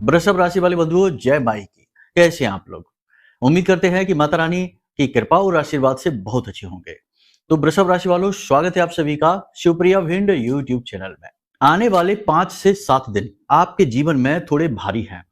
वृषभ राशि वाले बंधुओं, जय माई की। कैसे हैं आप लोग? उम्मीद करते हैं कि माता रानी की कृपा और आशीर्वाद से बहुत अच्छे होंगे। तो वृषभ राशि वालों, स्वागत है आप सभी का शिवप्रिया भिंड यूट्यूब चैनल में। आने वाले 5 से 7 दिन आपके जीवन में थोड़े भारी हैं।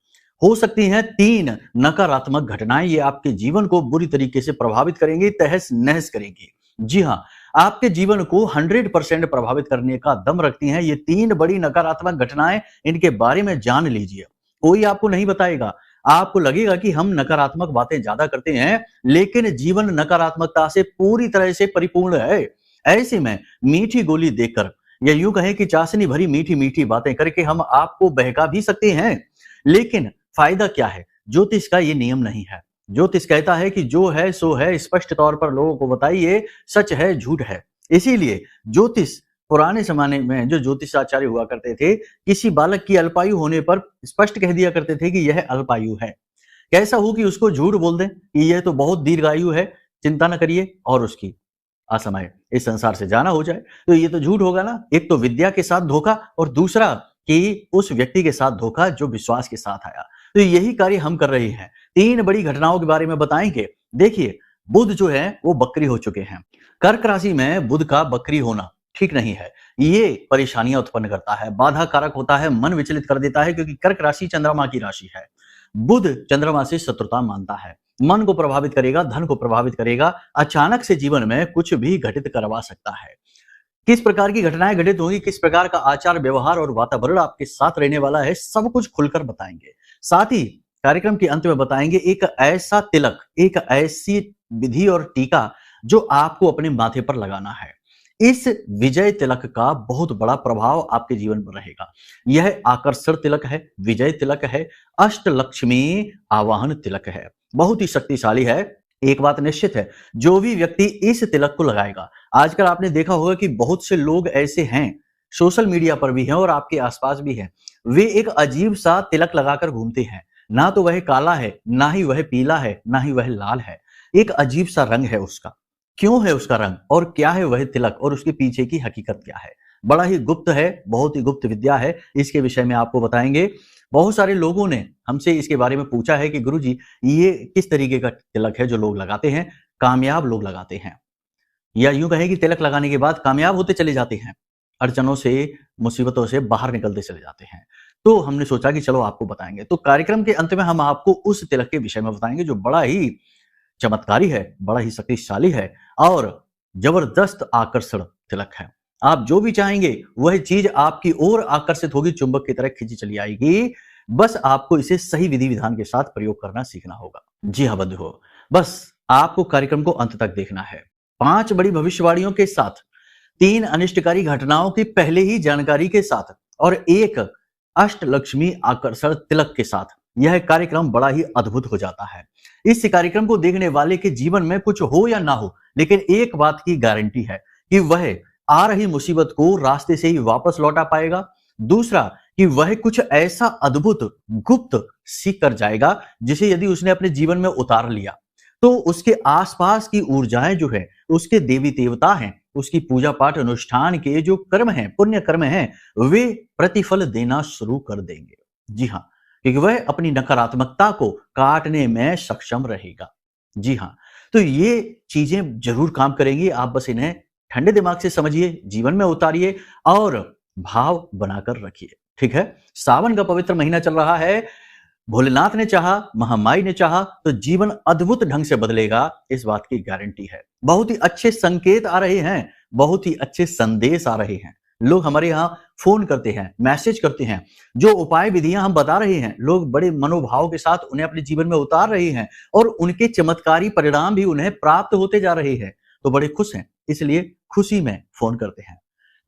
हो सकती हैं 3 नकारात्मक घटनाएं, ये आपके जीवन को बुरी तरीके से प्रभावित करेंगी, तहस नहस करेंगी। जी हाँ, आपके जीवन को 100% प्रभावित करने का दम रखती हैं ये 3 बड़ी नकारात्मक घटनाएं। इनके बारे में जान लीजिए। कोई आपको नहीं बताएगा। आपको लगेगा कि हम नकारात्मक बातें ज्यादा करते हैं, लेकिन जीवन नकारात्मकता से पूरी तरह से परिपूर्ण है। ऐसे में मीठी गोली देकर या यूं कहें कि चाशनी भरी मीठी मीठी बातें करके हम आपको बहका भी सकते हैं, लेकिन फायदा क्या है? ज्योतिष का ये नियम नहीं है। ज्योतिष कहता है कि जो है सो है, स्पष्ट तौर पर लोगों को बताइए, सच है झूठ है। इसीलिए ज्योतिष, पुराने जमाने में जो ज्योतिषाचार्य हुआ करते थे, किसी बालक की अल्पायु होने पर स्पष्ट कह दिया करते थे कि यह अल्पायु है। कैसा हो कि उसको झूठ बोल दें कि यह तो बहुत दीर्घायु है, चिंता न करिए, और उसकी असमय इस संसार से जाना हो जाए, तो ये तो झूठ होगा ना। एक तो विद्या के साथ धोखा, और दूसरा कि उस व्यक्ति के साथ धोखा जो विश्वास के साथ आया। तो यही कार्य हम कर रहे हैं। 3 बड़ी घटनाओं के बारे में बताएंगे। देखिए, बुध जो है वो बकरी हो चुके हैं। कर्क राशि में बुध का बकरी होना ठीक नहीं है। ये परेशानियां उत्पन्न करता है, बाधा कारक होता है, मन विचलित कर देता है, क्योंकि कर्क राशि चंद्रमा की राशि है। बुध चंद्रमा से शत्रुता मानता है, मन को प्रभावित करेगा, धन को प्रभावित करेगा, अचानक से जीवन में कुछ भी घटित करवा सकता है। किस प्रकार की घटनाएं घटित होंगी, किस प्रकार का आचार व्यवहार और वातावरण आपके साथ रहने वाला है, सब कुछ खुलकर बताएंगे। साथ ही कार्यक्रम के अंत में बताएंगे एक ऐसा तिलक, एक ऐसी विधि और टीका जो आपको अपने माथे पर लगाना है। इस विजय तिलक का बहुत बड़ा प्रभाव आपके जीवन पर रहेगा। यह आकर्षण तिलक है, विजय तिलक है, अष्टलक्ष्मी आवाहन तिलक है, बहुत ही शक्तिशाली है। एक बात निश्चित है, जो भी व्यक्ति इस तिलक को लगाएगा, आजकल आपने देखा होगा कि बहुत से लोग ऐसे हैं, सोशल मीडिया पर भी हैं और आपके आसपास भी हैं, वे एक अजीब सा तिलक लगाकर घूमते हैं। ना तो वह काला है, ना ही वह पीला है, ना ही वह लाल है, एक अजीब सा रंग है उसका। क्यों है उसका रंग, और क्या है वह तिलक, और उसके पीछे की हकीकत क्या है? बड़ा ही गुप्त है, बहुत ही गुप्त विद्या है। इसके विषय में आपको बताएंगे। बहुत सारे लोगों ने हमसे इसके बारे में पूछा है कि गुरुजी, ये किस तरीके का तिलक है जो लोग लगाते हैं? कामयाब लोग लगाते हैं, या यूं कहें कि तिलक लगाने के बाद कामयाब होते चले जाते हैं, अड़चनों से, मुसीबतों से बाहर निकलते चले जाते हैं। तो हमने सोचा कि चलो आपको बताएंगे। तो कार्यक्रम के अंत में हम आपको उस तिलक के विषय में बताएंगे जो बड़ा ही चमत्कारी है, बड़ा ही शक्तिशाली है और जबरदस्त आकर्षण तिलक है। आप जो भी चाहेंगे वह चीज आपकी ओर आकर्षित होगी, चुंबक की तरह खींची चली आएगी। बस आपको इसे सही विधि विधान के साथ प्रयोग करना सीखना होगा। जी हाँ बंधुओं, बस आपको कार्यक्रम को अंत तक देखना है। 5 बड़ी भविष्यवाणियों के साथ, 3 अनिष्टकारी घटनाओं की पहले ही जानकारी के साथ, और एक अष्टलक्ष्मी आकर्षण तिलक के साथ यह कार्यक्रम बड़ा ही अद्भुत हो जाता है। इस कार्यक्रम को देखने वाले के जीवन में कुछ हो या ना हो, लेकिन एक बात की गारंटी है कि वह आ रही मुसीबत को रास्ते से ही वापस लौटा पाएगा। दूसरा कि वह कुछ ऐसा अद्भुत गुप्त सीख कर जाएगा जिसे यदि उसने अपने जीवन में उतार लिया तो उसके आसपास की ऊर्जाएं जो है, उसके देवी देवता हैं, उसकी पूजा पाठ अनुष्ठान के जो कर्म हैं, पुण्य कर्म हैं, वे प्रतिफल देना शुरू कर देंगे। जी हाँ, क्योंकि वह अपनी नकारात्मकता को काटने में सक्षम रहेगा। जी हाँ, तो ये चीजें जरूर काम करेंगी। आप बस इन्हें ठंडे दिमाग से समझिए, जीवन में उतारिए और भाव बनाकर रखिए। ठीक है, सावन का पवित्र महीना चल रहा है। भोलेनाथ ने चाहा, महामाई ने चाहा तो जीवन अद्भुत ढंग से बदलेगा, इस बात की गारंटी है। बहुत ही अच्छे संकेत आ रहे हैं, बहुत ही अच्छे संदेश आ रहे हैं। लोग हमारे यहाँ फोन करते हैं, मैसेज करते हैं, जो उपाय विधियां हम बता रहे हैं, लोग बड़े मनोभाव के साथ उन्हें अपने जीवन में उतार रहे हैं और उनके चमत्कारी परिणाम भी उन्हें प्राप्त होते जा रहे हैं। तो बड़े खुश हैं, इसलिए खुशी में फोन करते हैं।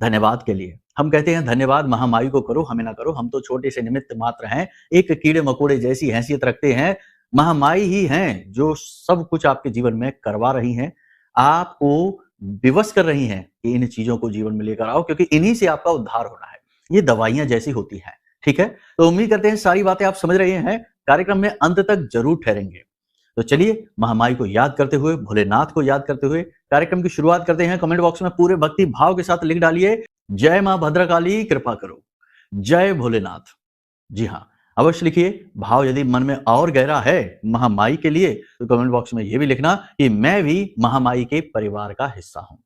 धन्यवाद के लिए हम कहते हैं धन्यवाद महामाई को करो, हमें ना करो, हम तो छोटे से निमित्त मात्र हैं, एक कीड़े मकोड़े जैसी हैसियत रखते हैं। महामाई ही हैं जो सब कुछ आपके जीवन में करवा रही हैं, आपको विवश कर रही हैं कि इन चीजों को जीवन में लेकर आओ, क्योंकि इन्हीं से आपका उद्धार होना है। ये दवाइयां जैसी होती हैं। ठीक है, तो उम्मीद करते हैं सारी बातें आप समझ रहे हैं। कार्यक्रम में अंत तक जरूर ठहरेंगे। तो चलिए महामाई को याद करते हुए, भोलेनाथ को याद करते हुए कार्यक्रम की शुरुआत करते हैं। कमेंट बॉक्स में पूरे भक्ति भाव के साथ लिख डालिए, जय मां भद्रकाली कृपा करो, जय भोलेनाथ। जी हाँ, अवश्य लिखिए। भाव यदि मन में और गहरा है महामाई के लिए तो कमेंट बॉक्स में ये भी लिखना कि मैं भी महामाई के परिवार का हिस्सा हूं।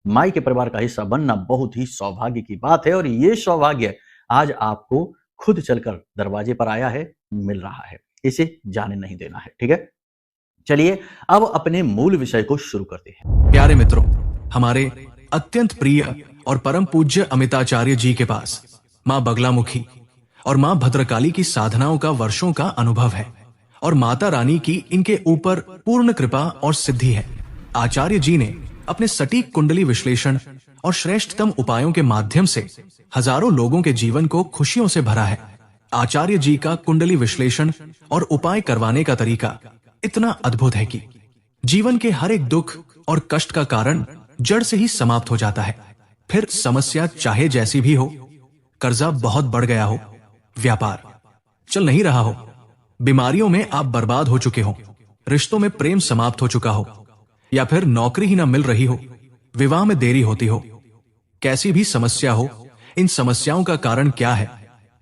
माई के परिवार का हिस्सा बनना बहुत ही सौभाग्य की बात है और ये सौभाग्य आज आपको खुद चलकर दरवाजे पर आया है, मिल रहा है। इसे जाने नहीं देना है, ठीक है? चलिए अब अपने मूल विषय को शुरू करते हैं। प्यारे मित्रों, हमारे अत्यंत प्रिय और परम पूज्य अमिताचार्य जी के पास मां बगलामुखी और मां भद्रकाली की साधनाओं का वर्षों का अनुभव है और माता रानी की इनके ऊपर पूर्ण कृपा और सिद्धि है। आचार्य जी ने अपने सटीक कुंडली विश्लेषण और श्रेष्ठतम उपायों के माध्यम से हजारों लोगों के जीवन को खुशियों से भरा है। आचार्य जी का कुंडली विश्लेषण और उपाय करवाने का तरीका इतना अद्भुत है कि जीवन के हर एक दुख और कष्ट का कारण जड़ से ही समाप्त हो जाता है। फिर समस्या चाहे जैसी भी हो, कर्जा बहुत बढ़ गया हो, व्यापार चल नहीं रहा हो, बीमारियों में आप बर्बाद हो चुके हो, रिश्तों में प्रेम समाप्त हो चुका हो, या फिर नौकरी ही ना मिल रही हो, विवाह में देरी होती हो, कैसी भी समस्या हो, इन समस्याओं का कारण क्या है,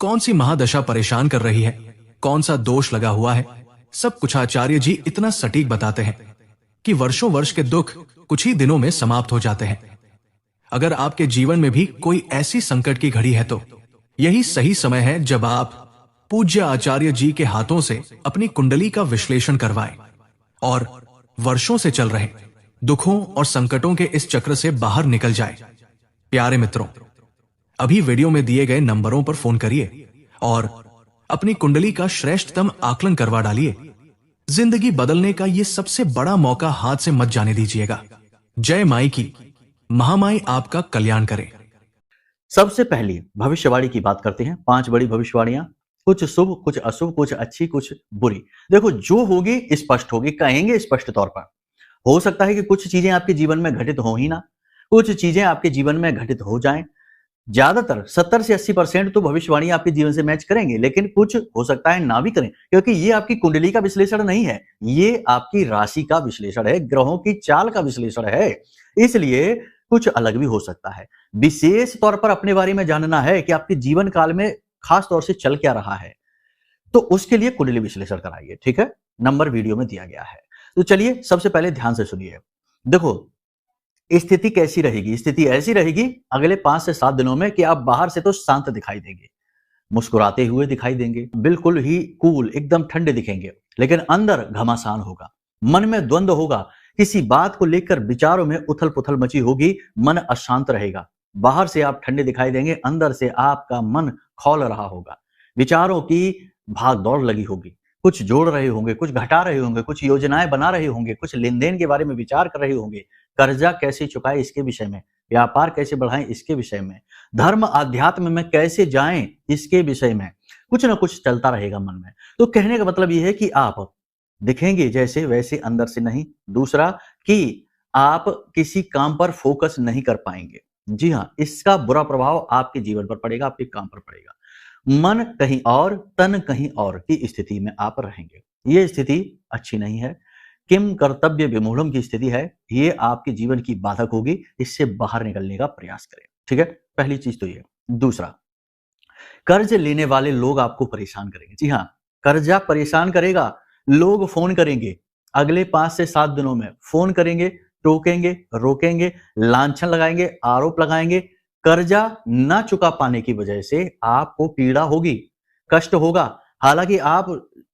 कौन सी महादशा परेशान कर रही है, कौन सा दोष लगा हुआ है, सब कुछ आचार्य जी इतना सटीक बताते हैं कि वर्षों वर्ष के दुख कुछ ही दिनों में समाप्त हो जाते हैं। अगर आपके जीवन में भी कोई ऐसी संकट की घड़ी है तो यही सही समय है जब आप पूज्य आचार्य जी के हाथों से अपनी कुंडली का विश्लेषण करवाएं और वर्षों से चल रहे दुखों और संकटों के इस चक्र से बाहर निकल जाए। प्यारे मित्रों, अभी वीडियो में दिए गए नंबरों पर फोन करिए और अपनी कुंडली का श्रेष्ठतम आकलन करवा डालिए। जिंदगी बदलने का ये सबसे बड़ा मौका हाथ से मत जाने दीजिएगा। जय माई की, महामाई आपका कल्याण करे। सबसे पहली भविष्यवाणी की बात करते हैं। 5 बड़ी भविष्यवाणियां, कुछ शुभ, कुछ अशुभ, कुछ अच्छी, कुछ बुरी। देखो, जो होगी स्पष्ट होगी, कहेंगे स्पष्ट तौर पर। हो सकता है कि कुछ चीजें आपके जीवन में घटित हो ही ना, कुछ चीजें आपके जीवन में घटित हो जाएं। ज्यादातर 70 से 80% तो भविष्यवाणी आपके जीवन से मैच करेंगे, लेकिन कुछ हो सकता है ना भी करें, क्योंकि ये आपकी कुंडली का विश्लेषण नहीं है, ये आपकी राशि का विश्लेषण है, ग्रहों की चाल का विश्लेषण है। इसलिए कुछ अलग भी हो सकता है। विशेष तौर पर अपने बारे में जानना है कि आपके जीवन काल में खास तौर से चल क्या रहा है, तो उसके लिए कुंडली विश्लेषण कराइए, ठीक है? नंबर वीडियो में दिया गया है। तो चलिए सबसे पहले ध्यान से सुनिए। देखो, स्थिति कैसी रहेगी? स्थिति ऐसी रहेगी अगले 5 से 7 दिनों में कि आप बाहर से तो शांत दिखाई देंगे, मुस्कुराते हुए दिखाई देंगे, बिल्कुल ही कूल, एकदम ठंडे दिखेंगे, लेकिन अंदर घमासान होगा, मन में द्वंद्व होगा, किसी बात को लेकर विचारों में उथल पुथल मची होगी, मन अशांत रहेगा। बाहर से आप ठंडे दिखाई देंगे, अंदर से आपका मन खौल रहा होगा, विचारों की भाग दौड़ लगी होगी, कुछ जोड़ रहे होंगे, कुछ घटा रहे होंगे, कुछ योजनाएं बना रहे होंगे, कुछ लेन देन के बारे में विचार कर रहे होंगे, कर्जा कैसे चुकाए इसके विषय में, व्यापार कैसे बढ़ाएं इसके विषय में, धर्म आध्यात्म में कैसे जाएं इसके विषय में, कुछ ना कुछ चलता रहेगा मन में। तो कहने का मतलब यह है कि आप दिखेंगे जैसे वैसे अंदर से नहीं। दूसरा कि आप किसी काम पर फोकस नहीं कर पाएंगे। जी हाँ, इसका बुरा प्रभाव आपके जीवन पर पड़ेगा, आपके काम पर पड़ेगा। मन कहीं और, तन कहीं और की स्थिति में आप रहेंगे। ये स्थिति अच्छी नहीं है। किम कर्तव्य विमूढ़म की स्थिति है, ये आपके जीवन की बाधक होगी, इससे बाहर निकलने का प्रयास करें, ठीक है? पहली चीज तो ये। दूसरा, कर्ज लेने वाले लोग आपको परेशान करेंगे। जी हाँ, कर्जा परेशान करेगा, लोग फोन करेंगे, अगले 5 से 7 दिनों में फोन करेंगे, टोकेंगे, रोकेंगे, लांछन लगाएंगे, आरोप लगाएंगे। कर्जा न चुका पाने की वजह से आपको पीड़ा होगी, कष्ट होगा। हालांकि आप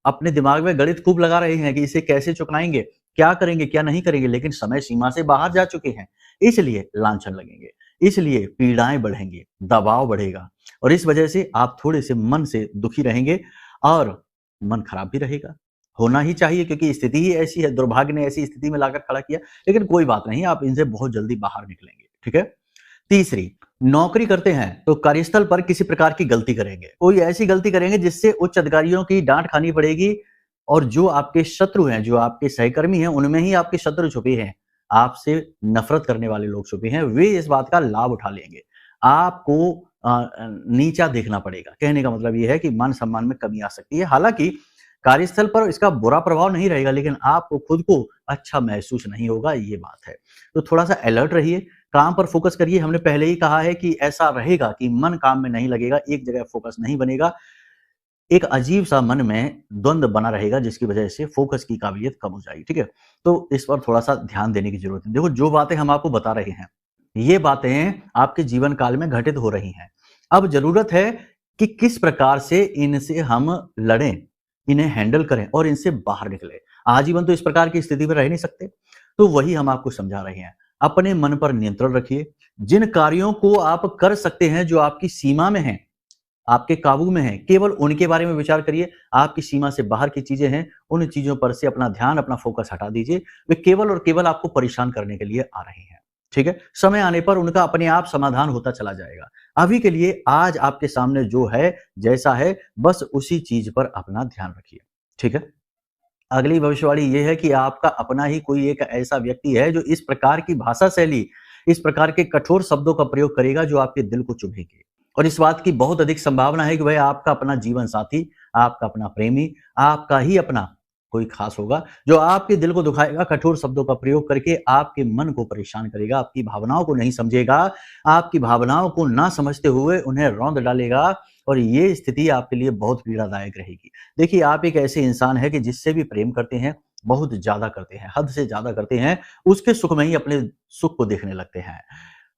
अपने दिमाग में गणित खूब लगा रहे हैं कि इसे कैसे चुकाएंगे, क्या करेंगे, क्या नहीं करेंगे, लेकिन समय सीमा से बाहर जा चुके हैं, इसलिए लांछन लगेंगे, इसलिए पीड़ाएं बढ़ेंगी, दबाव बढ़ेगा और इस वजह से आप थोड़े से मन से दुखी रहेंगे और मन खराब भी रहेगा। होना ही चाहिए क्योंकि स्थिति ही ऐसी है, दुर्भाग्य ने ऐसी स्थिति में लाकर खड़ा किया, लेकिन कोई बात नहीं, आप इनसे बहुत जल्दी बाहर निकलेंगे, ठीक है? तीसरी, नौकरी करते हैं तो कार्यस्थल पर किसी प्रकार की गलती करेंगे, कोई ऐसी गलती करेंगे जिससे उच्च अधिकारियों की डांट खानी पड़ेगी और जो आपके शत्रु हैं, जो आपके सहकर्मी हैं, उनमें ही आपके शत्रु छुपे हैं, आपसे नफरत करने वाले लोग छुपे हैं, वे इस बात का लाभ उठा लेंगे। आपको नीचा देखना पड़ेगा। कहने का मतलब यह है कि मान सम्मान में कमी आ सकती है। हालांकि कार्यस्थल पर इसका बुरा प्रभाव नहीं रहेगा, लेकिन आपको खुद को अच्छा महसूस नहीं होगा, ये बात है। तो थोड़ा सा अलर्ट रहिए, काम पर फोकस करिए। हमने पहले ही कहा है कि ऐसा रहेगा कि मन काम में नहीं लगेगा, एक जगह फोकस नहीं बनेगा। एक अजीब सा मन में द्वंद्व बना रहेगा, जिसकी वजह से फोकस की काबिलियत कम हो जाएगी। ठीक है, तो इस पर थोड़ा सा ध्यान देने की जरूरत है। देखो, जो बातें हम आपको बता रहे हैं, ये बातें आपके जीवन काल में घटित हो रही हैं। अब जरूरत है कि किस प्रकार से इनसे हम लड़ें, इन्हें हैंडल करें और इनसे बाहर निकले। आजीवन तो इस प्रकार की स्थिति में रह नहीं सकते, तो वही हम आपको समझा रहे हैं। अपने मन पर नियंत्रण रखिए। जिन कार्यों को आप कर सकते हैं, जो आपकी सीमा में हैं, आपके काबू में है, केवल उनके बारे में विचार करिए। आपकी सीमा से बाहर की चीजें हैं, उन चीजों पर से अपना ध्यान, अपना फोकस हटा दीजिए। वे केवल और केवल आपको परेशान करने के लिए आ रही हैं। ठीक है, समय आने पर उनका अपने आप समाधान होता चला जाएगा। अभी के लिए आज आपके सामने जो है, जैसा है, बस उसी चीज पर अपना ध्यान रखिए। ठीक है, अगली भविष्यवाणी ये है कि आपका अपना ही कोई एक ऐसा व्यक्ति है जो इस प्रकार की भाषा शैली, इस प्रकार के कठोर शब्दों का प्रयोग करेगा जो आपके दिल को चुभेंगे। और इस बात की बहुत अधिक संभावना है कि वह आपका अपना जीवन साथी, आपका अपना प्रेमी, आपका ही अपना कोई खास होगा, जो आपके दिल को दुखाएगा, कठोर शब्दों का प्रयोग करके आपके मन को परेशान करेगा, आपकी भावनाओं को नहीं समझेगा, आपकी भावनाओं को ना समझते हुए उन्हें रौंद डालेगा। और ये स्थिति आपके लिए बहुत पीड़ादायक रहेगी। देखिए, आप एक ऐसे इंसान हैं कि जिससे भी प्रेम करते हैं, बहुत ज्यादा करते हैं, हद से ज्यादा करते हैं, उसके सुख में ही अपने सुख को देखने लगते हैं।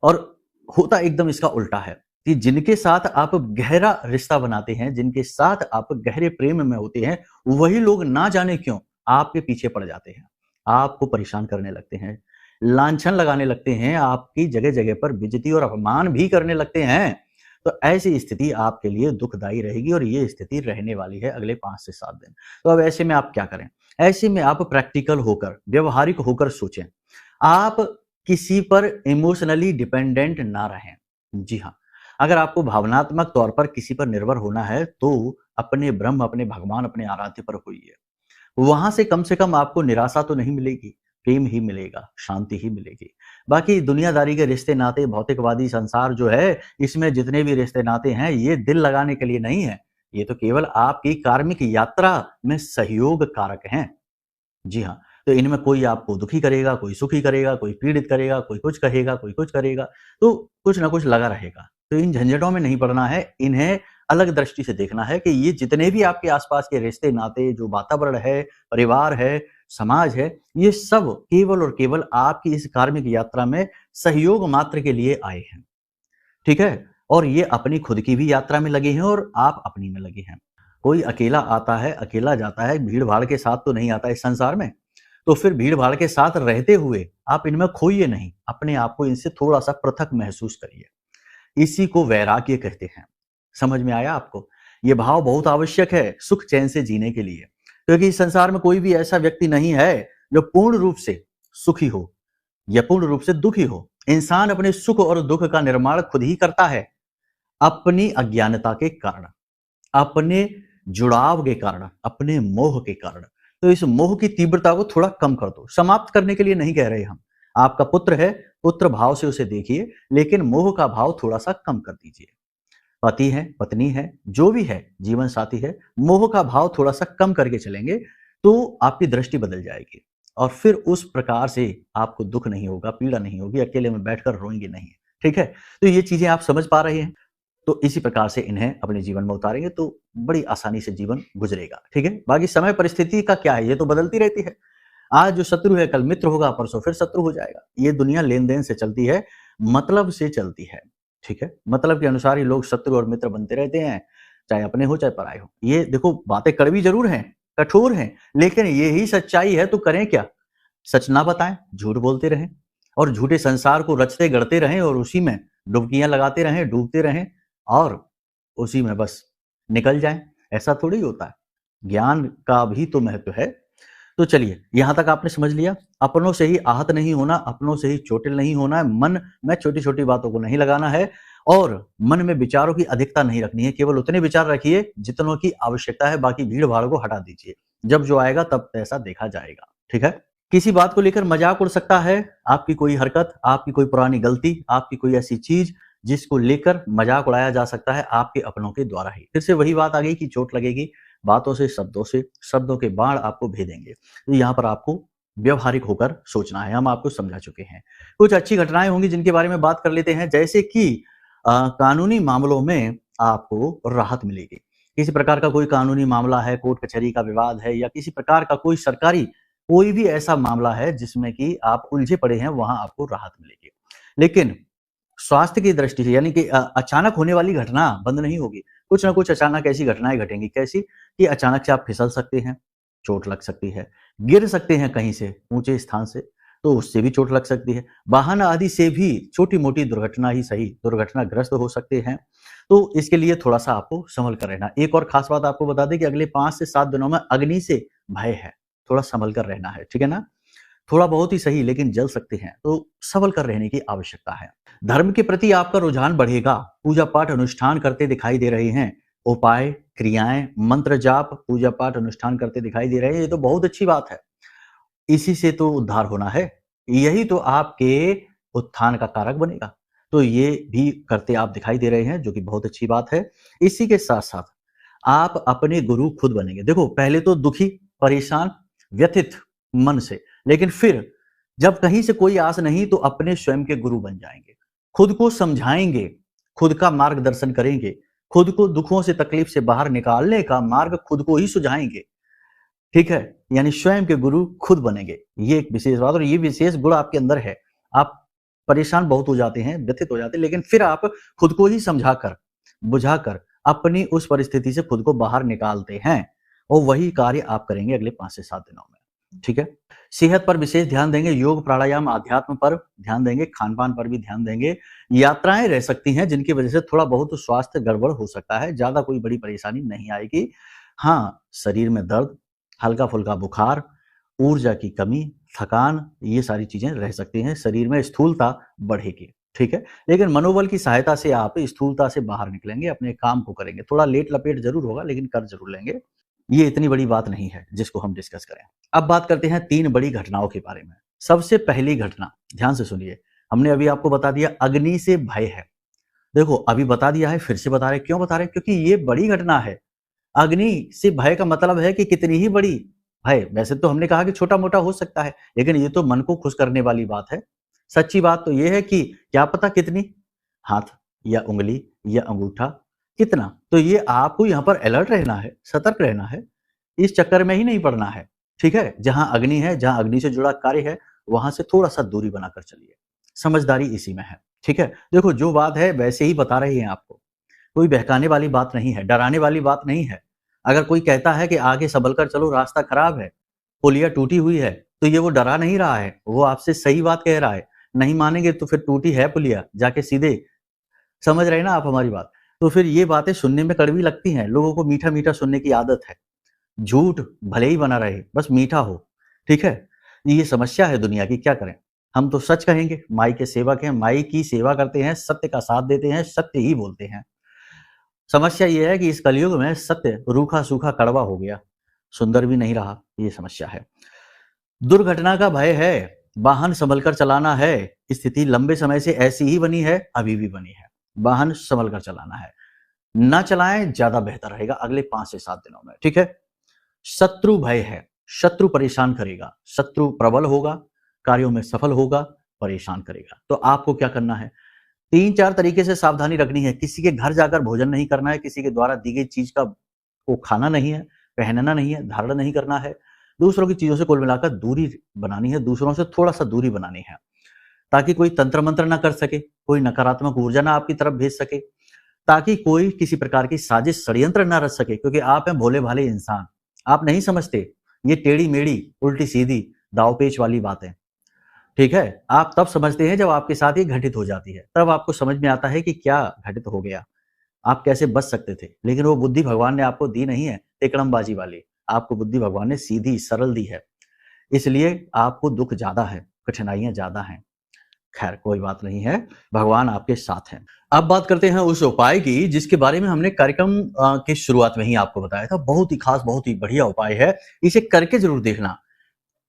और होता एकदम इसका उल्टा है कि जिनके साथ आप गहरा रिश्ता बनाते हैं, जिनके साथ आप गहरे प्रेम में होते हैं, वही लोग ना जाने क्यों आपके पीछे पड़ जाते हैं, आपको परेशान करने लगते हैं, लांछन लगाने लगते हैं, आपकी जगह जगह पर बेइज्जती और अपमान भी करने लगते हैं। तो ऐसी स्थिति आपके लिए दुखदायी रहेगी और ये स्थिति रहने वाली है अगले 5 से 7 दिन। तो अब ऐसे में आप क्या करें? ऐसे में आप प्रैक्टिकल होकर, व्यवहारिक होकर सोचें। आप किसी पर इमोशनली डिपेंडेंट ना रहें। जी हाँ, अगर आपको भावनात्मक तौर पर किसी पर निर्भर होना है, तो अपने ब्रह्म, अपने भगवान, अपने आराध्य पर होइए। वहां से कम आपको निराशा तो नहीं मिलेगी, प्रेम ही मिलेगा, शांति ही मिलेगी। बाकी दुनियादारी के रिश्ते नाते, भौतिकवादी संसार जो है, इसमें जितने भी रिश्ते नाते हैं, ये दिल लगाने के लिए नहीं है। ये तो केवल आपकी कार्मिक यात्रा में सहयोग कारक हैं। जी हाँ, तो इनमें कोई आपको दुखी करेगा, कोई सुखी करेगा, कोई पीड़ित करेगा, कोई कुछ कहेगा, कोई कुछ करेगा, तो कुछ ना कुछ लगा रहेगा। तो इन झंझटों में नहीं पड़ना है, इन्हें अलग दृष्टि से देखना है कि ये जितने भी आपके आसपास के रिश्ते नाते, जो वातावरण है, परिवार है, समाज है, ये सब केवल और केवल आपकी इस कार्मिक यात्रा में सहयोग मात्र के लिए आए हैं। ठीक है? और ये अपनी खुद की भी यात्रा में लगे हैं और आप अपनी में लगे हैं। कोई अकेला आता है, अकेला जाता है, भीड़-भाड़ के साथ तो नहीं आता इस संसार में। तो फिर भीड़-भाड़ के साथ रहते हुए आप इनमें खोइए नहीं, अपने आप को इनसे थोड़ा-सा पृथक महसूस करिए। इसी को वैराग्य कहते हैं। समझ में आया आपको? ये भाव बहुत आवश्यक है सुख चैन से जीने के लिए, क्योंकि इस संसार में कोई भी ऐसा व्यक्ति नहीं है जो पूर्ण रूप से सुखी हो या पूर्ण रूप से दुखी हो। इंसान अपने सुख और दुख का निर्माण खुद ही करता है, अपनी अज्ञानता के कारण, अपने जुड़ाव के कारण, अपने मोह के कारण। तो इस मोह की तीव्रता को थोड़ा कम कर दो। समाप्त करने के लिए नहीं कह रहे हम। आपका पुत्र है, पुत्र भाव से उसे देखिए, लेकिन मोह का भाव थोड़ा-सा कम कर दीजिए। पति है, पत्नी है, जो भी है, जीवन साथी है, मोह का भाव थोड़ा-सा कम करके चलेंगे, तो आपकी दृष्टि बदल जाएगी और फिर उस प्रकार से आपको दुःख नहीं होगा, पीड़ा नहीं होगी, अकेले में बैठकर रोएँगे नहीं। ठीक है? तो ये चीज़ें आप समझ पा रहे हैं? तो इसी प्रकार से इन्हें अपने जीवन में उतारेंगे तो बड़ी आसानी से जीवन गुजरेगा। ठीक है? बाकी समय परिस्थिति का क्या है, ये तो बदलती रहती है। आज जो शत्रु है, कल मित्र होगा, परसों फिर शत्रु हो जाएगा। ये दुनिया लेन-देन से चलती है, मतलब से चलती है। ठीक है? मतलब के अनुसार ही लोग शत्रु और मित्र बनते रहते हैं, चाहे अपने हो, चाहे पराए हो। ये देखो, बातें कड़वी ज़रूर हैं, कठोर हैं, लेकिन यही सच्चाई है, तो करें क्या? सच ना बताएँ, झूठ बोलते रहें और झूठे संसार को रचते-गढ़ते रहें और उसी में डुबकियाँ लगाते रहें, डूबते रहें और उसी में बस निकल जाएँ, ऐसा थोड़ी होता है। ज्ञान का भी तो महत्व है। तो चलिए, यहाँ तक आपने समझ लिया। अपनों से ही आहत नहीं होना, अपनों से ही चोटिल नहीं होना है, मन में छोटी-छोटी बातों को नहीं लगाना है और मन में विचारों की अधिकता नहीं रखनी है। केवल उतने विचार रखिए जितनों की आवश्यकता है, बाकी भीड़-भाड़ को हटा दीजिए। जब जो आएगा तब ऐसा देखा जाएगा। ठीक है? किसी बात को लेकर मजाक उड़ सकता है, आपकी कोई हरकत, आपकी कोई पुरानी गलती, आपकी कोई ऐसी चीज़ जिसको लेकर मजाक उड़ाया जा सकता है आपके अपनों के द्वारा ही। फिर से वही बात आ गई कि चोट लगेगी, बातों से, शब्दों के बाण आपको भेदेंगे। तो यहाँ पर आपको व्यावहारिक होकर सोचना है, हम आपको समझा चुके हैं। कुछ अच्छी घटनाएँ होंगी जिनके बारे में बात कर लेते हैं, जैसे कि कानूनी मामलों में आपको राहत मिलेगी। किसी प्रकार का कोई कानूनी मामला है, कोर्ट कचहरी का विवाद है, या किसी प्रकार का कोई सरकारी कोई भी ऐसा मामला है जिसमें कि आप उलझे पड़े हैं, वहां आपको राहत मिलेगी। लेकिन स्वास्थ्य की दृष्टि से, यानी कि अचानक होने वाली घटना बंद नहीं होगी। कुछ ना कुछ अचानक ऐसी घटनाएं घटेंगी। कैसी? कि अचानक से आप फिसल सकते हैं, चोट लग सकती है, गिर सकते हैं कहीं से ऊंचे स्थान से, तो उससे भी चोट लग सकती है। वाहन आदि से भी छोटी मोटी दुर्घटना ही सही, दुर्घटनाग्रस्त हो सकते हैं। तो इसके लिए थोड़ा सा आपको संभल कर रहना। एक और खास बात आपको बता दें कि अगले 5 से 7 दिनों में अग्नि से भय है, थोड़ा संभल कर रहना है, ठीक है ना? थोड़ा बहुत ही सही, लेकिन जल सकते हैं, तो संभल कर रहने की आवश्यकता है। धर्म के प्रति आपका रुझान बढ़ेगा। पूजा पाठ अनुष्ठान करते दिखाई दे रहे हैं। उपाय, क्रियाएं, मंत्र जाप, पूजा पाठ अनुष्ठान करते दिखाई दे रहे हैं, ये तो बहुत अच्छी बात है। इसी से तो उद्धार होना है, यही तो आपके उत्थान का कारक बनेगा। तो ये भी करते आप दिखाई दे रहे हैं, जो कि बहुत अच्छी बात है। इसी के साथ साथ आप अपने गुरु खुद बनेंगे। देखो, पहले तो दुखी, परेशान, व्यथित मन से, लेकिन फिर जब कहीं से कोई आस नहीं, तो अपने स्वयं के गुरु बन जाएंगे। खुद को समझाएंगे, खुद का मार्गदर्शन करेंगे, खुद को दुखों से, तकलीफ से बाहर निकालने का मार्ग खुद को ही सुझाएंगे। ठीक है? यानी स्वयं के गुरु खुद बनेंगे। ये एक विशेष बात, और ये विशेष गुण आपके अंदर है। आप परेशान बहुत हो जाते हैं, व्यथित हो जाते हैं, लेकिन फिर आप खुद को ही समझाकर, बुझाकर अपनी उस परिस्थिति से खुद को बाहर निकालते हैं, और वही कार्य आप करेंगे अगले 5 से 7 दिनों में। ठीक है? सेहत पर विशेष ध्यान देंगे, योग, प्राणायाम, आध्यात्म पर ध्यान देंगे, खान-पान पर भी ध्यान देंगे। यात्राएं रह सकती हैं जिनकी वजह से थोड़ा बहुत स्वास्थ्य गड़बड़ हो सकता है, ज्यादा कोई बड़ी परेशानी नहीं आएगी। हाँ, शरीर में दर्द, हल्का-फुल्का बुखार, ऊर्जा की कमी, थकान, ये सारी चीजें रह सकती हैं। शरीर में स्थूलता बढ़ेगी। ठीक है? लेकिन मनोबल की सहायता से आप स्थूलता से बाहर निकलेंगे, अपने काम को करेंगे। थोड़ा लेट लपेट जरूर होगा, लेकिन कर जरूर लेंगे। ये इतनी बड़ी बात नहीं है जिसको हम डिस्कस करें। अब बात करते हैं 3 बड़ी घटनाओं के बारे में। सबसे पहली घटना, ध्यान से सुनिए। हमने अभी आपको बता दिया अग्नि से भय है। देखो, अभी बता दिया है, फिर से बता रहे। क्यों बता रहे? क्योंकि ये बड़ी घटना है। अग्नि से भय का मतलब है कि कितनी ही बड़ी भय। वैसे तो हमने कहा कि छोटा मोटा हो सकता है, लेकिन ये तो मन को खुश करने वाली बात है। सच्ची बात तो ये है कि क्या पता कितनी, हाथ या उंगली या अंगूठा, कितना। तो ये आपको यहाँ पर अलर्ट रहना है, सतर्क रहना है, इस चक्कर में ही नहीं पड़ना है। ठीक है? जहां अग्नि है, जहां अग्नि से जुड़ा कार्य है, वहां से थोड़ा सा दूरी बनाकर चलिए। समझदारी इसी में है। ठीक है? देखो, जो बात है वैसे ही बता रहे हैं आपको, कोई बहकाने वाली बात नहीं है, डराने वाली बात नहीं है। अगर कोई कहता है कि आगे संभल कर चलो, रास्ता खराब है, पुलिया टूटी हुई है, तो ये वो डरा नहीं रहा है, वो आपसे सही बात कह रहा है। नहीं मानेंगे तो फिर टूटी है पुलिया, जाके सीधे, समझ रहे हैं ना आप हमारी बात? तो फिर ये बातें सुनने में कड़वी लगती हैं, लोगों को मीठा-मीठा सुनने की आदत है। झूठ भले ही बना रहे, बस मीठा हो। ठीक है? ये समस्या है दुनिया की, क्या करें? हम तो सच कहेंगे, माई के सेवक हैं, माई की सेवा करते हैं, सत्य का साथ देते हैं, सत्य ही बोलते हैं। समस्या ये है कि इस कलयुग में सत्य रूखा सूखा कड़वा हो गया, सुंदर भी नहीं रहा, ये समस्या है। दुर्घटना का भय है, वाहन संभल कर चलाना है। स्थिति लंबे समय से ऐसी ही बनी है, अभी भी बनी है। वाहन संभल कर चलाना है, ना चलाएं, ज्यादा बेहतर रहेगा अगले 5 से 7 दिनों में। ठीक है? शत्रु भय है, शत्रु परेशान करेगा, शत्रु प्रबल होगा, कार्यों में सफल होगा, परेशान करेगा। तो आपको क्या करना है? 3-4 तरीके से सावधानी रखनी है। किसी के घर जाकर भोजन नहीं करना है, किसी के द्वारा दी गई चीज का को खाना नहीं है, पहनना नहीं है, धारण नहीं करना है। दूसरों की चीजों से कुल मिलाकर दूरी बनानी है, दूसरों से थोड़ा सा दूरी बनानी है, ताकि कोई तंत्र मंत्र ना कर सके, कोई नकारात्मक ऊर्जा ना आपकी तरफ भेज सके, ताकि कोई किसी प्रकार की साजिश षड्यंत्र ना रच सके। क्योंकि आप हैं भोले भाले इंसान, आप नहीं समझते ये टेढ़ी मेढ़ी उल्टी सीधी दावपेच वाली बातें। ठीक है? आप तब समझते हैं जब आपके साथ ये घटित हो जाती है, तब आपको समझ में आता है कि क्या घटित हो गया, आप कैसे बच सकते थे। लेकिन वो बुद्धि भगवान ने आपको दी नहीं है तिकड़मबाजी वाली, आपको बुद्धि भगवान ने सीधी सरल दी है। इसलिए आपको दुख ज्यादा है, कठिनाइयां ज्यादा हैं। खैर, कोई बात नहीं है, भगवान आपके साथ हैं। अब बात करते हैं उस उपाय की जिसके बारे में हमने कार्यक्रम की शुरुआत में ही आपको बताया था। बहुत ही खास, बहुत ही बढ़िया उपाय है, इसे करके जरूर देखना।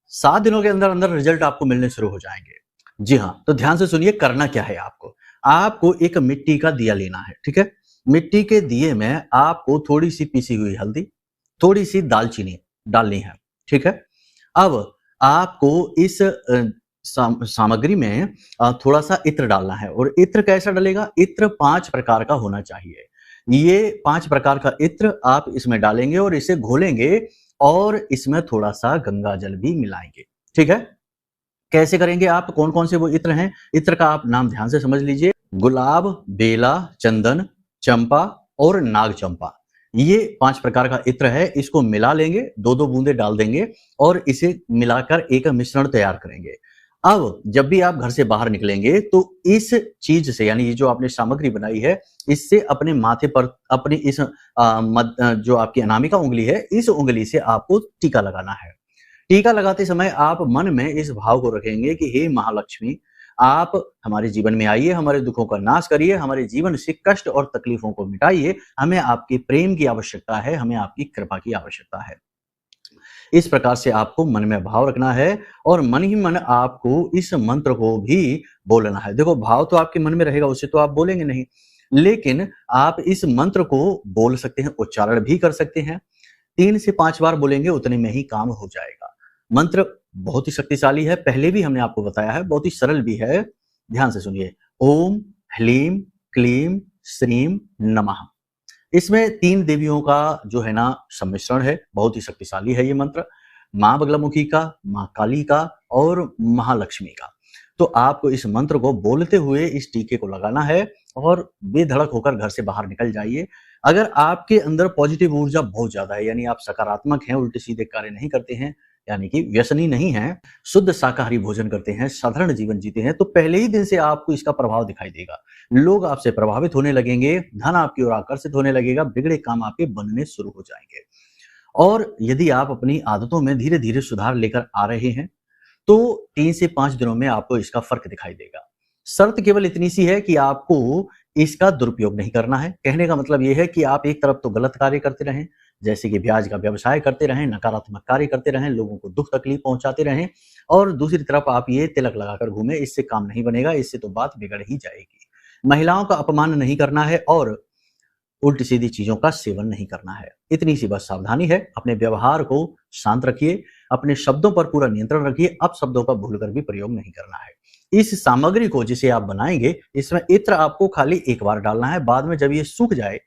7 दिनों के अंदर अंदर रिजल्ट आपको मिलने शुरू हो जाएंगे। जी हाँ, तो ध्यान से सुनिए, करना क्या है आपको। आपको एक मिट्टी का दिया लेना है। ठीक है? मिट्टी के दिए में आपको थोड़ी सी पीसी हुई हल्दी, थोड़ी सी दालचीनी डालनी है। ठीक है? अब आपको इस सामग्री में थोड़ा सा इत्र डालना है। और इत्र कैसा डलेगा? इत्र 5 प्रकार का होना चाहिए। ये 5 प्रकार का इत्र आप इसमें डालेंगे और इसे घोलेंगे और इसमें थोड़ा सा गंगा जल भी मिलाएंगे। ठीक है, कैसे करेंगे आप, कौन कौन से वो इत्र हैं, इत्र का आप नाम ध्यान से समझ लीजिए। गुलाब, बेला, चंदन, चंपा और नाग चंपा, ये 5 प्रकार का इत्र है। इसको मिला लेंगे, 2-2 बूंदे डाल देंगे और इसे मिलाकर एक मिश्रण तैयार करेंगे। अब जब भी आप घर से बाहर निकलेंगे तो इस चीज से, यानी ये जो आपने सामग्री बनाई है, इससे अपने माथे पर अपनी इस जो आपकी अनामिका उंगली है, इस उंगली से आपको टीका लगाना है। टीका लगाते समय आप मन में इस भाव को रखेंगे कि हे महालक्ष्मी, आप हमारे जीवन में आइए, हमारे दुखों का नाश करिए, हमारे जीवन से कष्ट और तकलीफों को मिटाइए। हमें आपके प्रेम की आवश्यकता है, हमें आपकी कृपा की आवश्यकता है। इस प्रकार से आपको मन में भाव रखना है और मन ही मन आपको इस मंत्र को भी बोलना है। देखो, भाव तो आपके मन में रहेगा, उसे तो आप बोलेंगे नहीं, लेकिन आप इस मंत्र को बोल सकते हैं, उच्चारण भी कर सकते हैं। 3 से 5 बार बोलेंगे, उतने में ही काम हो जाएगा। मंत्र बहुत ही शक्तिशाली है, पहले भी हमने आपको बताया है, बहुत ही सरल भी है। ध्यान से सुनिए। ओम ह्लीम क्लीम श्रीम नमः। इसमें 3 देवियों का जो है ना सम्मिश्रण है, बहुत ही शक्तिशाली है ये मंत्र। माँ बगलामुखी का, माँ काली का और महालक्ष्मी का। तो आपको इस मंत्र को बोलते हुए इस टीके को लगाना है और बेधड़क होकर घर से बाहर निकल जाइए। अगर आपके अंदर पॉजिटिव ऊर्जा बहुत ज्यादा है, यानी आप सकारात्मक हैं, उल्टे सीधे कार्य नहीं करते हैं, यानी कि व्यसनी नहीं हैं, शुद्ध शाकाहारी भोजन करते हैं, साधारण जीवन जीते हैं, तो पहले ही दिन से आपको इसका प्रभाव दिखाई देगा। लोग आपसे प्रभावित होने लगेंगे, धन आपकी ओर आकर्षित होने लगेगा, बिगड़े काम आपके बनने शुरू हो जाएंगे। और यदि आप अपनी आदतों में धीरे धीरे सुधार लेकर आ रहे हैं तो 3 से 5 दिनों में आपको इसका फर्क दिखाई देगा। शर्त केवल इतनी सी है कि आपको इसका दुरुपयोग नहीं करना है। कहने का मतलब यह है कि आप एक तरफ तो गलत कार्य करते रहें, जैसे कि ब्याज का व्यवसाय करते रहें, नकारात्मक कार्य करते रहें, लोगों को दुख तकलीफ पहुंचाते रहें, और दूसरी तरफ आप ये तिलक लगाकर घूमें, इससे काम नहीं बनेगा, इससे तो बात बिगड़ ही जाएगी। महिलाओं का अपमान नहीं करना है और उल्टी सीधी चीजों का सेवन नहीं करना है। इतनी सी बस सावधानी है। अपने व्यवहार को शांत रखिए, अपने शब्दों पर पूरा नियंत्रण रखिए, अब शब्दों का भूलकर भी प्रयोग नहीं करना है। इस सामग्री को जिसे आप बनाएंगे, इसमें इत्र आपको खाली एक बार डालना है। बाद में जब ये सूख जाए,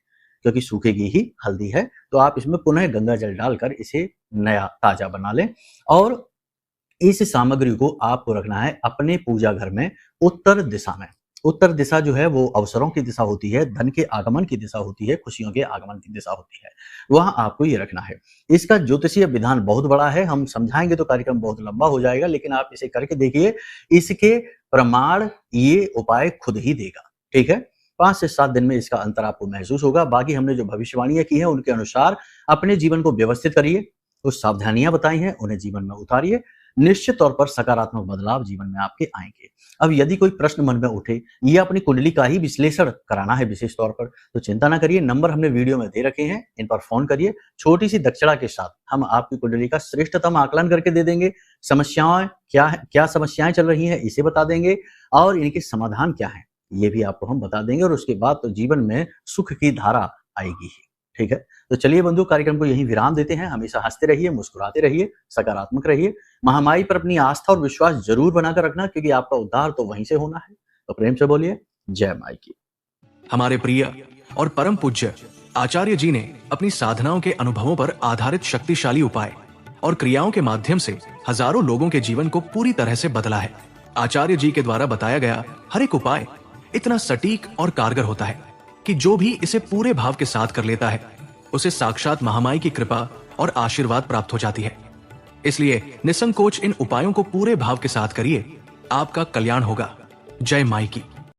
क्योंकि सूखेगी ही, हल्दी है, तो आप इसमें पुनः गंगा जल डालकर इसे नया ताजा बना लें। और इस सामग्री को आपको रखना है अपने पूजा घर में उत्तर दिशा में। उत्तर दिशा जो है वो अवसरों की दिशा होती है, धन के आगमन की दिशा होती है, खुशियों के आगमन की दिशा होती है, वहां आपको ये रखना है। इसका ज्योतिषीय विधान बहुत बड़ा है, हम समझाएंगे तो कार्यक्रम बहुत लंबा हो जाएगा, लेकिन आप इसे करके देखिए, इसके प्रमाण ये उपाय खुद ही देगा। ठीक है, 5 से 7 दिन में इसका अंतर आपको महसूस होगा। बाकी हमने जो भविष्यवाणियां की है उनके अनुसार अपने जीवन को व्यवस्थित करिए, कुछ सावधानियां बताई हैं उन्हें जीवन में उतारिए, निश्चित तौर पर सकारात्मक बदलाव जीवन में आपके आएंगे। अब यदि कोई प्रश्न मन में उठे, ये अपनी कुंडली का ही विश्लेषण कराना है विशेष तौर पर, तो चिंता ना करिए, नंबर हमने वीडियो में दे रखे हैं, इन पर फोन करिए। छोटी सी दक्षिणा के साथ हम आपकी कुंडली का श्रेष्ठतम आकलन करके दे देंगे। समस्याएं क्या समस्याएं चल रही हैं इसे बता देंगे, और इनके समाधान क्या है ये भी आपको हम बता देंगे, और उसके बाद तो जीवन में सुख की धारा आएगी ही। ठीक है, तो चलिए बंधु, कार्यक्रम को यहीं विराम देते हैं। हमेशा हंसते रहिए, मुस्कुराते रहिए, सकारात्मक रहिए। महामाई पर अपनी आस्था और विश्वास जरूर बनाकर रखना, क्योंकि आपका उद्धार तो वहीं से होना है। तो प्रेम से बोलिए जय माई की। हमारे प्रिय और परम पूज्य आचार्य जी ने अपनी साधनाओं के अनुभवों पर आधारित शक्तिशाली उपाय और क्रियाओं के माध्यम से हजारों लोगों के जीवन को पूरी तरह से बदला है। आचार्य जी के द्वारा बताया गया हर एक उपाय इतना सटीक और कारगर होता है कि जो भी इसे पूरे भाव के साथ कर लेता है, उसे साक्षात महामाई की कृपा और आशीर्वाद प्राप्त हो जाती है। इसलिए निसंकोच इन उपायों को पूरे भाव के साथ करिए, आपका कल्याण होगा। जय माई की।